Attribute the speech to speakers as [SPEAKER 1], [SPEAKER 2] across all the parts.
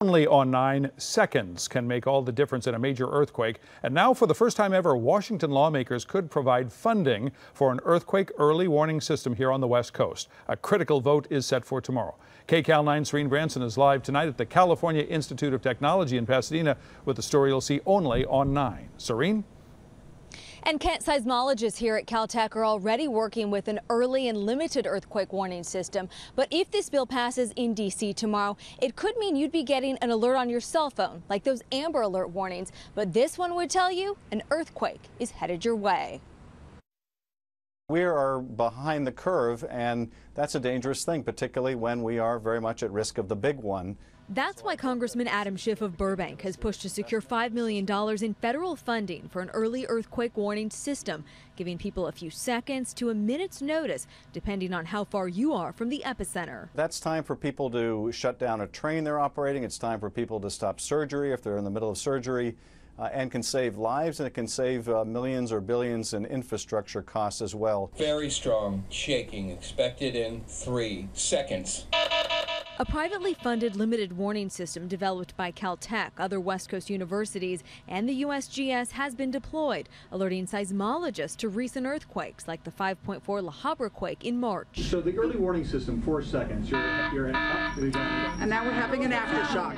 [SPEAKER 1] Only on 9 seconds can make all the difference in a major earthquake. And now, for the first time ever, Washington lawmakers could provide funding for an earthquake early warning system here on the West Coast. A critical vote is set for tomorrow. KCAL 9's Serene Branson is live tonight at the California Institute of Technology in Pasadena with the story you'll see only on 9. Serene?
[SPEAKER 2] And Kent, seismologists here at Caltech are already working with an early and limited earthquake warning system. But if this bill passes in D.C. tomorrow, it could mean you'd be getting an alert on your cell phone, like those Amber Alert warnings. But this one would tell you an earthquake is headed your way.
[SPEAKER 3] We are behind the curve, and that's a dangerous thing, particularly when we are very much at risk of the big one.
[SPEAKER 2] That's why Congressman Adam Schiff of Burbank has pushed to secure $5 million in federal funding for an early earthquake warning system, giving people a few seconds to a minute's notice, depending on how far you are from the epicenter.
[SPEAKER 3] That's time for people to shut down a train they're operating. It's time for people to stop surgery if they're in the middle of surgery, and can save lives, and it can save millions or billions in infrastructure costs as well.
[SPEAKER 4] Very strong shaking expected in 3 seconds.
[SPEAKER 2] A privately funded limited warning system developed by Caltech, other West Coast universities, and the USGS has been deployed, alerting seismologists to recent earthquakes like the 5.4 La Habra quake in March.
[SPEAKER 5] So the early warning system, 4 seconds, you're in,
[SPEAKER 6] and now we're having an aftershock.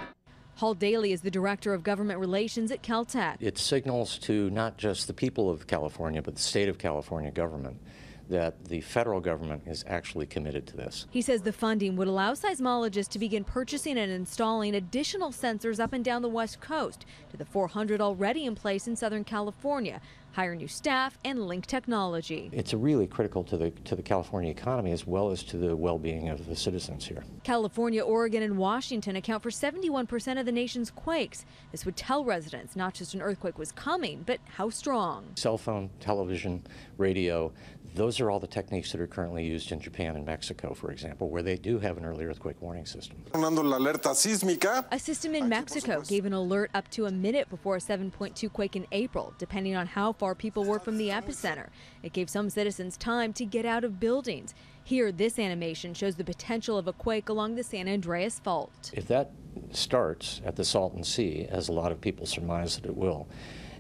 [SPEAKER 2] Hall Daly is the director of government relations at Caltech.
[SPEAKER 7] It signals to not just the people of California, but the state of California government that the federal government is actually committed to this.
[SPEAKER 2] He says the funding would allow seismologists to begin purchasing and installing additional sensors up and down the West Coast to the 400 already in place in Southern California, hire new staff, and link technology.
[SPEAKER 7] It's really critical to the California economy as well as to the well-being of the citizens here.
[SPEAKER 2] California, Oregon, and Washington account for 71% of the nation's quakes. This would tell residents not just an earthquake was coming, but how strong.
[SPEAKER 7] Cell phone, television, radio, those are all the techniques that are currently used in Japan and Mexico, for example, where they do have an early earthquake warning system.
[SPEAKER 2] A system in Mexico gave an alert up to a minute before a 7.2 quake in April, depending on how far people were from the epicenter. It gave some citizens time to get out of buildings. Here, this animation shows the potential of a quake along the San Andreas Fault.
[SPEAKER 7] If that starts at the Salton Sea, as a lot of people surmise that it will,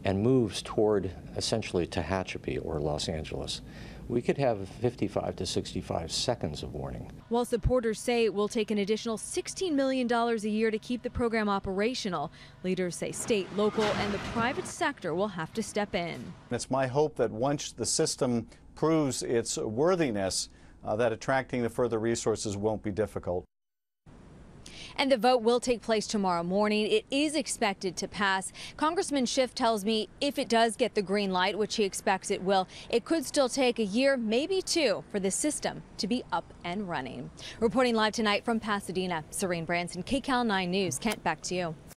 [SPEAKER 7] and moves toward essentially Tehachapi or Los Angeles, we could have 55 to 65 seconds of warning.
[SPEAKER 2] While supporters say it will take an additional $16 million a year to keep the program operational, leaders say state, local, and the private sector will have to step in.
[SPEAKER 3] It's my hope that once the system proves its worthiness, that attracting the further resources won't be difficult.
[SPEAKER 2] And the vote will take place tomorrow morning. It is expected to pass. Congressman Schiff tells me if it does get the green light, which he expects it will, it could still take a year, maybe 2, for the system to be up and running. Reporting live tonight from Pasadena, Serene Branson, KCAL 9 News. Kent, back to you.